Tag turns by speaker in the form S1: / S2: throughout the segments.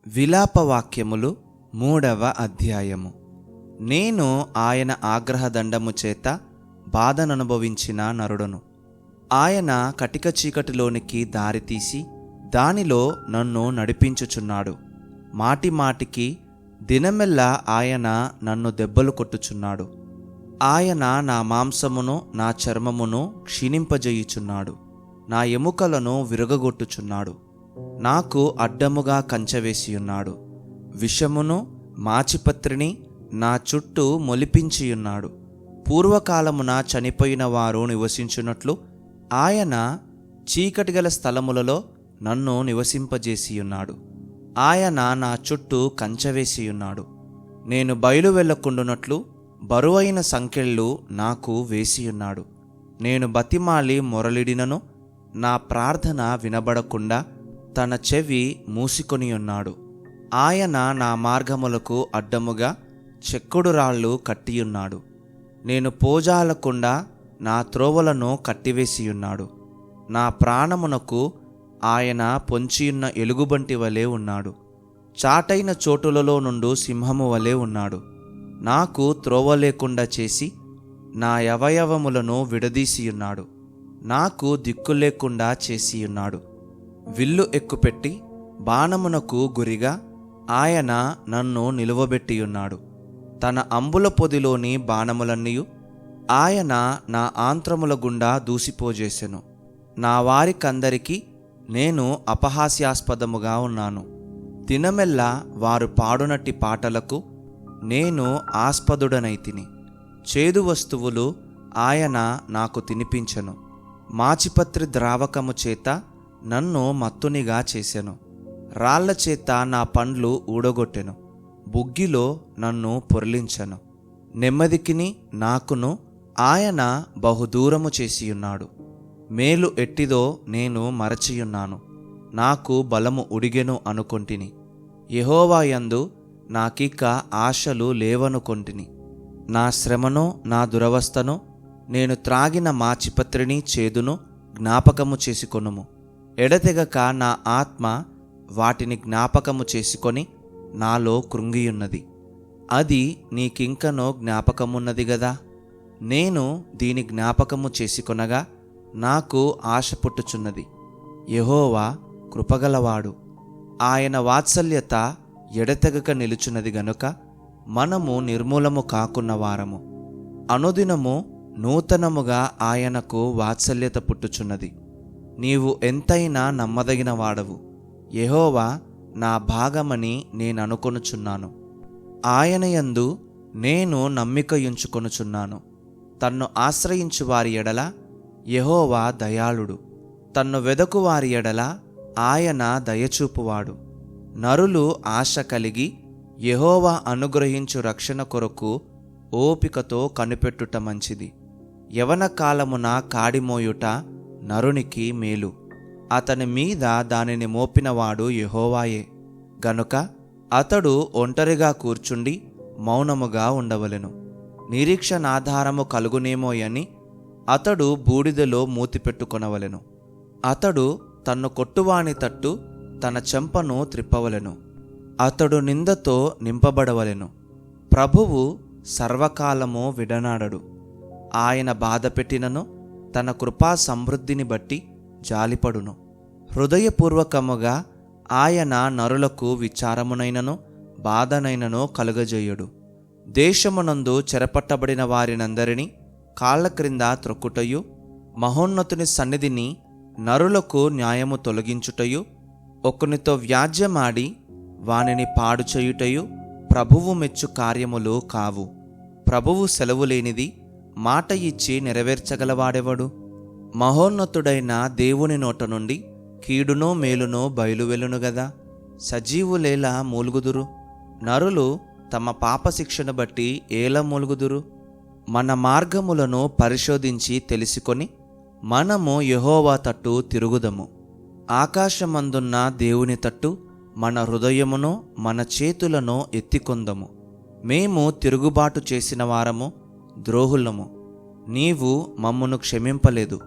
S1: విలాపవాక్యములు 3వ అధ్యాయము. నేను ఆయన ఆగ్రహదండము చేత బాధననుభవించిన నరుడను. ఆయన కటిక చీకటిలోనికి దారితీసి దానిలో నన్ను నడిపించుచున్నాడు. మాటిమాటికి దినమెల్లా ఆయన నన్ను దెబ్బలు కొట్టుచున్నాడు. ఆయన నా మాంసమును నా చర్మమును క్షీణింపజేయుచున్నాడు. నా ఎముకలను విరగగొట్టుచున్నాడు. నాకు అడ్డముగా కంచెవేసియున్నాడు. విషమును మాచిపత్రిని నా చుట్టూ మొలిపించియున్నాడు. పూర్వకాలమున చనిపోయిన వారు నివసించున్నట్లు ఆయన చీకటిగల స్థలములలో నన్ను నివసింపజేసియున్నాడు. ఆయన నా చుట్టూ కంచెవేసియున్నాడు. నేను బయలు వెళ్ళకుండునట్లు బరువైన సంకెళ్ళు నాకు వేసియున్నాడు. నేను బతిమాలి మొరలిడినను నా ప్రార్థన వినబడకుండా తన చెవి మూసికొనియున్నాడు. ఆయన నా మార్గములకు అడ్డముగా చెక్కుడు రాళ్ళు కట్టియున్నాడు. నేను పోజాలకుండా నా త్రోవలను కట్టివేసియున్నాడు. నా ప్రాణమునకు ఆయన పొంచియున్న ఎలుగుబంటి వలె ఉన్నాడు. చాటైన చోటులలో నుండి సింహము వలె ఉన్నాడు. నాకు త్రోవ లేకుండా చేసి నా అవయవములను విడదీసియున్నాడు. నాకు దిక్కు లేకుండా చేసియున్నాడు. విల్లు ఎక్కుపెట్టి బాణమునకు గురిగా ఆయన నన్ను నిలువబెట్టియున్నాడు. తన అంబుల పొదిలోని బాణములన్నీయు ఆయన నా ఆంత్రముల గుండా దూసిపోజేసెను. నా వారికందరికీ నేను అపహాస్యాస్పదముగా ఉన్నాను. దినమెల్లా వారు పాడునట్టి పాటలకు నేను ఆస్పదుడనైతిని. చేదు వస్తువులు ఆయన నాకు తినిపించెను. మాచిపత్రి ద్రావకము చేత నన్ను మత్తునిగా చేసెను. రాళ్ల చేత నా పండ్లు ఊడగొట్టెను. బుగ్గిలో నన్ను పొర్లించెను. నెమ్మదికిని నాకును ఆయన బహుదూరము చేసియున్నాడు. మేలు ఎట్టిదో నేను మరచియున్నాను. నాకు బలము ఉడిగెను అనుకొంటిని. యెహోవా యందు నాకిక ఆశలు లేవనుకొంటిని. నా శ్రమను నా దురవస్థను నేను త్రాగిన మాచిపత్రిని చేదును జ్ఞాపకము చేసుకొనుము. ఎడతెగక నా ఆత్మ వాటిని జ్ఞాపకము చేసుకొని నాలో కృంగియున్నది. అది నీకింకనో జ్ఞాపకమున్నది గదా. నేను దీని జ్ఞాపకము చేసుకొనగా నాకు ఆశ పుట్టుచున్నది. యెహోవా కృపగలవాడు, ఆయన వాత్సల్యత ఎడతెగక నిలుచున్నది గనుక మనము నిర్మూలము కాకున్న వారము. అనుదినము నూతనముగా ఆయనకు వాత్సల్యత పుట్టుచున్నది. నీవు ఎంతైనా నమ్మదగిన వాడవు. యెహోవా నా భాగమని నేననుకొనుచున్నాను. ఆయన యందు నేను నమ్మికయుంచుకొనుచున్నాను. తన్ను ఆశ్రయించు వారి ఎడల యెహోవా దయాళుడు. తన్ను వెదకు వారి ఎడల ఆయన దయచూపువాడు. నరులు ఆశ కలిగి యెహోవా అనుగ్రహించు రక్షణ కొరకు ఓపికతో కనిపెట్టుట మంచిది. యవన కాలమున కాడిమోయుట నరునికి మేలు. అతని మీద దానిని మోపినవాడు యెహోవాయే గనుక అతడు ఒంటరిగా కూర్చుండి మౌనముగా ఉండవలెను. నిరీక్షణాధారము కలుగునేమోయని అతడు బూడిదలో మూతిపెట్టుకొనవలెను. అతడు తన్ను కొట్టువాని తట్టు తన చెంపను త్రిప్పవలెను. అతడు నిందతో నింపబడవలెను. ప్రభువు సర్వకాలము విడనాడడు. ఆయన బాధపెట్టినను తన కృపా సమృద్ధిని బట్టి జాలిపడును. హృదయపూర్వకముగా ఆయన నరులకు విచారమునైనను బాధనైనను కలుగజేయుడు. దేశమునందు చెరపట్టబడిన వారినందరినీ కాళ్ల క్రింద త్రొక్కుటయు, మహోన్నతుని సన్నిధిని నరులకు న్యాయము తొలగించుటయు, ఒకనితో వ్యాజ్యమాడి వానిని పాడు చేయుటయు ప్రభువు మెచ్చు కార్యములు కావు. ప్రభువు సెలవు లేనిది మాట ఇచ్చి నెరవేర్చగలవాడెవడు? మహోన్నతుడైన దేవుని నోట నుండి కీడునో మేలునో బయలువెలును గదా. సజీవులేలా మూలుగుదురు? నరులు తమ పాపశిక్షను బట్టి ఏలా మూలుగుదురు? మన మార్గములను పరిశోధించి తెలుసుకొని మనము యెహోవా తట్టు తిరుగుదము. ఆకాశమందున్న దేవుని తట్టు మన హృదయమును మన చేతులను ఎత్తికొందము. మేము తిరుగుబాటు చేసిన వారము, ద్రోహులము. నీవు మమ్మును క్షమింపలేదు.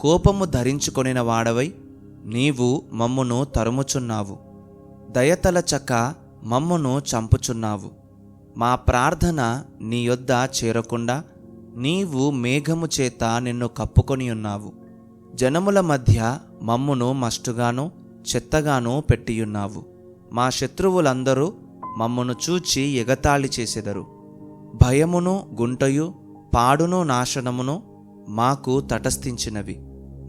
S1: కోపము ధరించుకొనిన వాడవై నీవు మమ్మును తరుముచున్నావు. దయతలచక మమ్మును చంపుచున్నావు. మా ప్రార్థన నీ యొద్ద చేరకుండా నీవు మేఘము చేత నిన్ను కప్పుకొని ఉన్నావు. జనముల మధ్య మమ్మును మస్టుగాను చెత్తగాను పెట్టియున్నావు. మా శత్రువులందరూ మమ్మును చూచి ఎగతాళి చేసెదరు. భయమును గుంటయు పాడును నాశనమును మాకు తటస్థించినవి.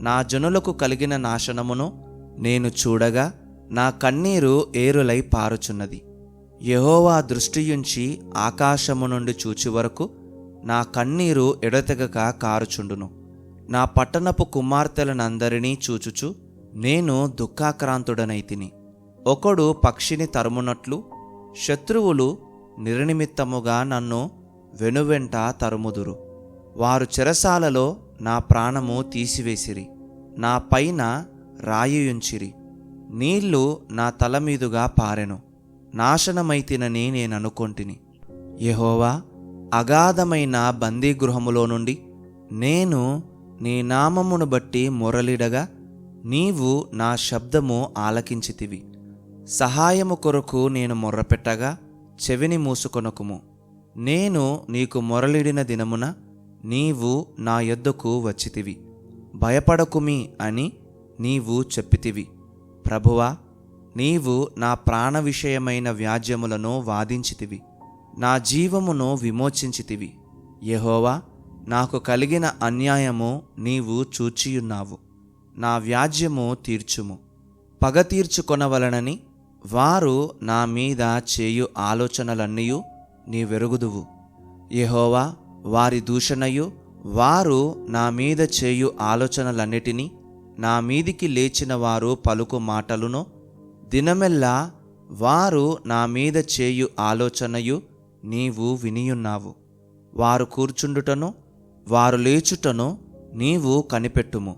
S1: నా జనులకు కలిగిన నాశనమును నేను చూడగా నా కన్నీరు ఏరులై పారుచున్నది. యెహోవా దృష్టియుంచి ఆకాశము నుండి చూచి వరకు నా కన్నీరు ఎడతెగక కారుచుండును. నా పట్టణపు కుమార్తెలనందరినీ చూచుచు నేను దుఃఖాక్రాంతుడనైతిని. ఒకడు పక్షిని తరుమునట్లు శత్రువులు నిర్నిమిత్తముగా నన్ను వెనువెంట తరుముదురు. వారు చెరసాలలో నా ప్రాణము తీసివేసిరి, నా పైన రాయియుంచిరి. నీళ్లు నా తల మీదుగా పారెను. నాశనమైతినని నేననుకొంటిని. యెహోవా, అగాధమైన బందీగృహములో నుండి నేను నీ నామమును బట్టి మొరలిడగా నీవు నా శబ్దము ఆలకించితివి. సహాయము కొరకు నేను మొర్రపెట్టగా చెవిని మూసుకొనకుము. నేను నీకు మొరలిడిన దినమున నీవు నా యొద్దకు వచ్చితివి. భయపడకుమి అని నీవు చెప్పితివి. ప్రభువా, నీవు నా ప్రాణ విషయమైన వ్యాజ్యములను వాదించితివి, నా జీవమును విమోచించితివి. యెహోవా, నాకు కలిగిన అన్యాయము నీవు చూచియున్నావు. నా వ్యాజ్యము తీర్చుము. పగ తీర్చుకొనవలనని వారు నా మీద చేయు ఆలోచనలన్నీయు నీవెరుగుదువు. యెహోవా, వారి దూషణయు వారు నా మీద చేయు ఆలోచనలన్నిటినీ నా మీదికి లేచిన వారు పలుకు మాటలును దినమెల్లా వారు నా మీద చేయు ఆలోచనయు నీవు వినియున్నావు. వారు కూర్చుండుటను వారు లేచుటను నీవు కనిపెట్టుము.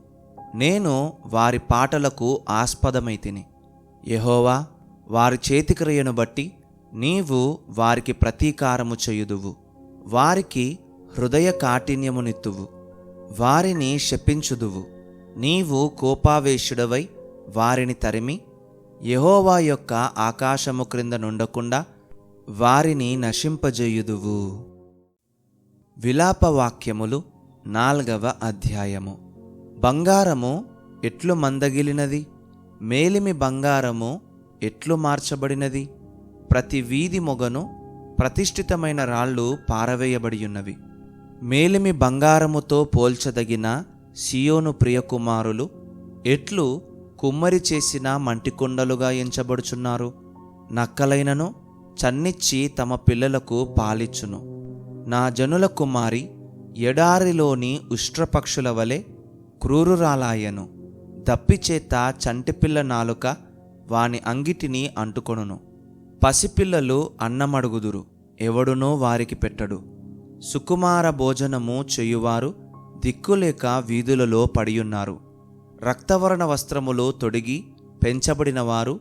S1: నేను వారి పాటలకు ఆస్పదమైతిని. యెహోవా, వారి చేతిక్రియను బట్టి నీవు వారికి ప్రతీకారము చేయుదువు. వారికి హృదయ కాఠిన్యమునిత్తువు, వారిని శపించుదువు. నీవు కోపావేశుడవై వారిని తరిమి యెహోవా యొక్క ఆకాశము క్రింద నుండకుండా వారిని నశింపజేయుదువు. విలాపవాక్యములు 4వ అధ్యాయము. బంగారము ఎట్లు మందగిలినది, మేలిమి బంగారము ఎట్లు మార్చబడినది. ప్రతి వీధి మొగను ప్రతిష్ఠితమైన రాళ్ళు పారవేయబడియున్నవి. మేలిమి బంగారముతో పోల్చదగిన సియోను ప్రియకుమారులు ఎట్లు కుమ్మరి చేసిన మంటికొండలుగా ఎంచబడుచున్నారు. నక్కలైనను చన్నిచ్చి తమ పిల్లలకు పాలిచ్చును. నా జనుల కుమారి ఎడారిలోని ఉష్ట్రపక్షుల వలె క్రూరురాలాయను. దప్పిచేత చంటిపిల్ల నాలుక వాని అంగిటిని అంటుకొనును. పసిపిల్లలు అన్నమడుగుదురు, ఎవడునో వారికి పెట్టడు. సుకుమార భోజనము చేయువారు దిక్కులేక వీధులలో పడియున్నారు. రక్తవర్ణ వస్త్రములు తొడిగి పెంచబడిన వారు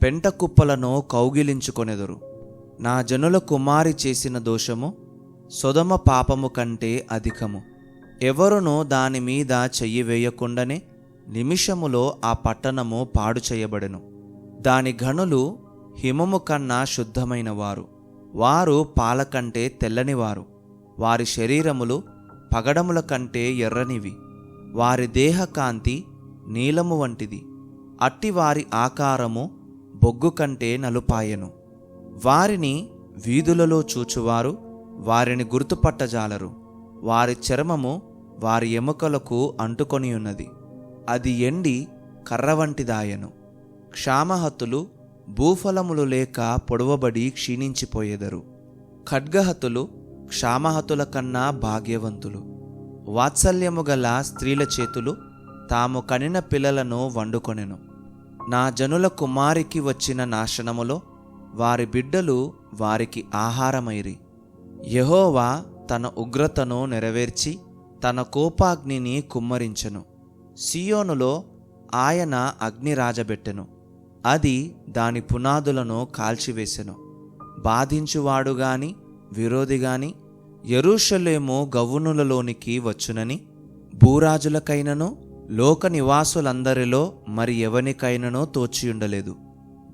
S1: పెంట కుప్పలను కౌగిలించుకొనెదరు. నా జనుల కుమారి చేసిన దోషము సొదొమ పాపము కంటే అధికము. ఎవరునూ దానిమీద చెయ్యి వేయకుండానే నిమిషములో ఆ పట్టణము పాడు చేయబడెను. దాని గనులు హిమము కన్నా శుద్ధమైన వారు, వారు పాల కంటే తెల్లనివారు. వారి శరీరములు పగడముల కంటే ఎర్రనివి, వారి దేహకాంతి నీలము వంటిది. అట్టి వారి ఆకారము బొగ్గు కంటే నలుపాయెను. వారిని వీధులలో చూచువారు వారిని గుర్తుపట్టజాలరు. వారి చర్మము వారి ఎముకలకు అంటుకొనియున్నది, అది ఎండి కర్ర వంటిదాయెను. క్షామహతులు భూఫలములు లేక పొడవబడి క్షీణించిపోయెదరు. ఖడ్గహతులు క్షామహతుల కన్నా భాగ్యవంతులు. వాత్సల్యము గల స్త్రీల చేతులు తాము కనిన పిల్లలను వండుకొనెను. నా జనుల కుమారికి వచ్చిన నాశనములో వారి బిడ్డలు వారికి ఆహారమైరి. యెహోవా తన ఉగ్రతను నెరవేర్చి తన కోపాగ్నిని కుమ్మరించెను. సియోనులో ఆయన అగ్ని రాజబెట్టెను, అది దాని పునాదులను కాల్చివేసెను. బాధించువాడుగాని విరోధిగాని యెరూషలేము గవ్వునులలోనికి వచ్చునని భూరాజులకైనను లోక నివాసులందరిలో మరి ఎవనికైనను తోచియుండలేదు.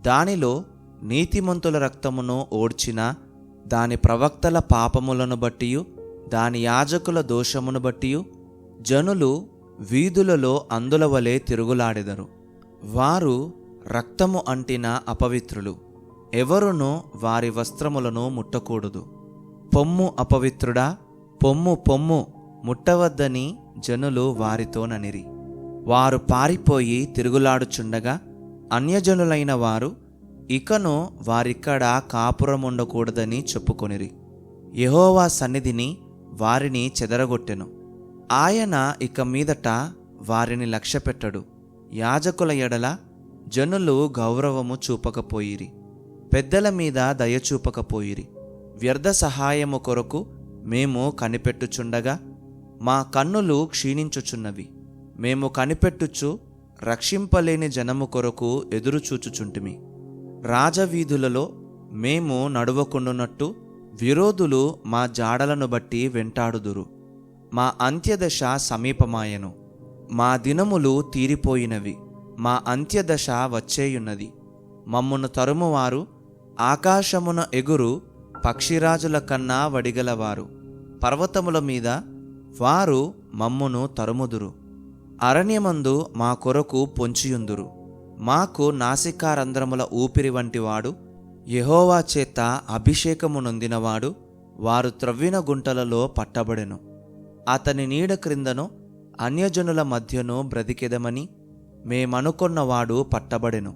S1: దానిలో నీతిమంతుల రక్తమును ఓడ్చిన దాని ప్రవక్తల పాపములను బట్టియు దాని యాజకుల దోషమును బట్టియు జనులు వీధులలో అందుల వలె తిరుగులాడెదరు. వారు రక్తము అంటిన అపవిత్రులు, ఎవరునూ వారి వస్త్రములను ముట్టకూడదు. పొమ్ము అపవిత్రుడా, పొమ్ము పొమ్ము ముట్టవద్దని జనులు వారితోననిరి. వారు పారిపోయి తిరుగులాడుచుండగా అన్యజనులైన వారు ఇకను వారిక్కడ కాపురముండకూడదని చెప్పుకొనిరి. యెహోవా సన్నిధిని వారిని చెదరగొట్టెను. ఆయన ఇక మీదట వారిని లక్ష్యపెట్టడు. యాజకుల ఎడల జనులు గౌరవము చూపకపోయిరి, పెద్దల మీద దయచూపకపోయిరి. వ్యర్థ సహాయము కొరకు మేము కనిపెట్టుచుండగా మా కన్నులు క్షీణించుచున్నవి. మేము కనిపెట్టుచు రక్షింపలేని జనము కొరకు ఎదురుచూచుచుంటిమి. రాజవీధులలో మేము నడువకుండునట్టు విరోధులు మా జాడలను బట్టి వెంటాడుదురు. మా అంత్యదశ సమీపమాయెను. మా దినములు తీరిపోయినవి. మా అంత్యదశ వచ్చేయున్నది. మమ్మును తరుమువారు ఆకాశమున ఎగురు పక్షిరాజుల కన్నా వడిగలవారు. పర్వతముల మీద వారు మమ్మును తరుముదురు. అరణ్యమందు మా కొరకు పొంచియుందురు. మాకు నాసికారంధ్రముల ఊపిరి వంటివాడు, యెహోవా చేత అభిషేకము నొందినవాడు వారు త్రవ్విన గుంటలలో పట్టబడెను. అతని నీడ క్రిందను అన్యజనుల మధ్యను బ్రతికెదమని మేమనుకొన్నవాడు పట్టబడెను.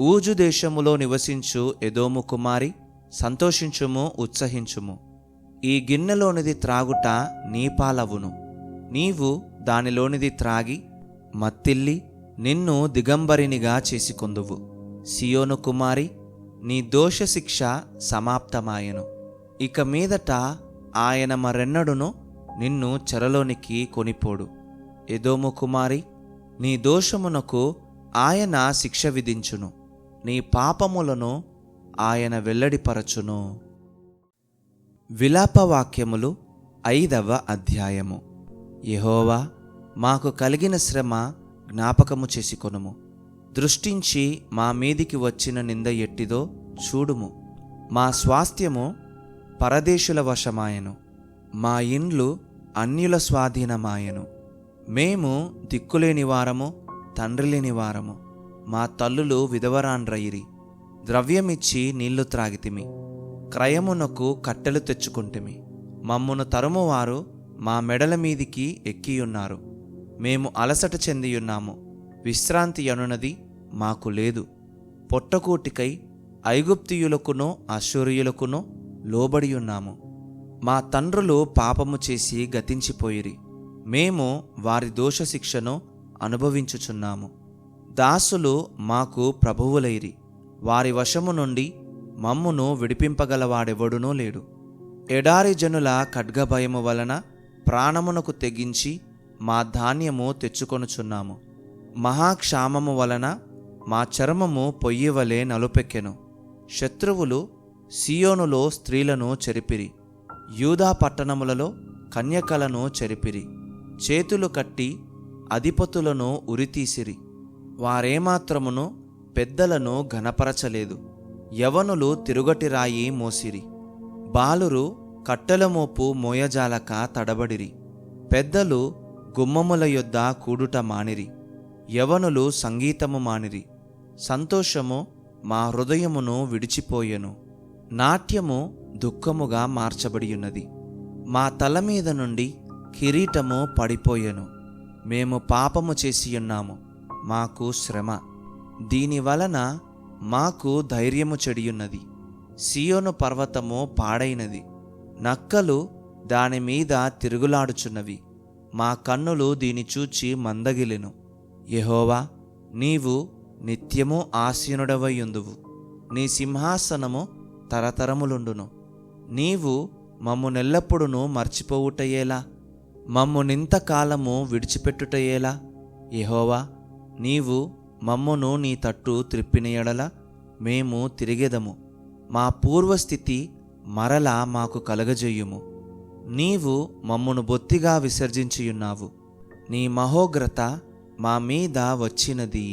S1: ఊజు దేశములో నివసించు ఎదోము కుమారి, సంతోషించుము, ఉత్సహించుము. ఈ గిన్నెలోనిది త్రాగుట నీ పాలవును. నీవు దానిలోనిది త్రాగి మత్తిల్లి నిన్ను దిగంబరినిగా చేసుకొందువు. సియోను కుమారి, నీ దోషశిక్ష సమాప్తమాయెను. ఇక మీదట ఆయన మరెన్నడును నిన్ను చెరలోనికి కొనిపోడు. ఎదోము కుమారి, నీ దోషమునకు ఆయన శిక్ష విధించును. నీ పాపములను ఆయన వెల్లడిపరచును. విలాపవాక్యములు 5వ అధ్యాయము. యెహోవా, మాకు కలిగిన శ్రమ జ్ఞాపకము చేసుకొనుము. దృష్టించి మా మీదికి వచ్చిన నింద ఎట్టిదో చూడుము. మా స్వాస్థ్యము పరదేశుల వశమాయెను, మా ఇండ్లు అన్యుల స్వాధీనమాయెను. మేము దిక్కులేని వారము, తండ్రి లేని వారము. మా తల్లులు విధవరాండ్రయిరి. ద్రవ్యమిచ్చి నీళ్లు త్రాగితిమి, క్రయమునకు కట్టెలు తెచ్చుకుంటిమి. మమ్మును తరుమువారు మా మెడల మీదికి ఎక్కియున్నారు. మేము అలసట చెందియున్నాము, విశ్రాంతి అనునది మాకు లేదు. పొట్టకూటికై ఐగుప్తియులకును అశ్షూరియులకును లోబడియున్నాము. మా తండ్రులు పాపము చేసి గతించిపోయిరి. మేము వారి దోషశిక్షను అనుభవించుచున్నాము. దాసులు మాకు ప్రభువులైరి. వారి వశము నుండి మమ్మును విడిపింపగలవాడెవడునూ లేడు. ఎడారి జనుల ఖడ్గభయము వలన ప్రాణమునకు తెగించి మా ధాన్యము తెచ్చుకొనుచున్నాము. మహాక్షామము వలన మా చర్మము పొయ్యివలే నలుపెక్కెను. శత్రువులు సియోనులో స్త్రీలను చెరిపిరి, యూదా పట్టణములలో కన్యకలను చెరిపిరి. చేతులు కట్టి అధిపతులను ఉరితీసిరి. వారేమాత్రమును పెద్దలను ఘనపరచలేదు. యవనులు తిరుగటి రాయి మోసిరి. బాలురు కట్టెల మోపు మోయజాలక తడబడిరి. పెద్దలు గుమ్మముల యొద్ద కూడుట మానిరి. యవనులు సంగీతము మానిరి. సంతోషము మా హృదయమును విడిచిపోయెను. నాట్యము దుఃఖముగా మార్చబడియున్నది. మా తల మీద నుండి కిరీటము పడిపోయెను. మేము పాపము చేసియున్నాము, మాకు శ్రమ. దీనివలన మాకు ధైర్యము చెడియున్నది. సియోను పర్వతము పాడైనది, నక్కలు దానిమీద తిరుగులాడుచున్నవి. మా కన్నులు దీని చూచి మందగిలెను. యెహోవా, నీవు నిత్యము ఆసీనుడవైయుందువు. నీ సింహాసనము తరతరములుండును. నీవు మమ్మునెల్లప్పుడును మర్చిపోవుటయేలా? మమ్మునింతకాలము విడిచిపెట్టుటయేలా? యెహోవా, నీవు మమ్మును నీ తట్టు త్రిప్పిన ఎడల మేము తిరిగెదము. మా పూర్వస్థితి మరలా మాకు కలగజేయుము. నీవు మమ్మును బొత్తిగా విసర్జించియున్నావు. నీ మహోగ్రత మా మీద వచ్చినది.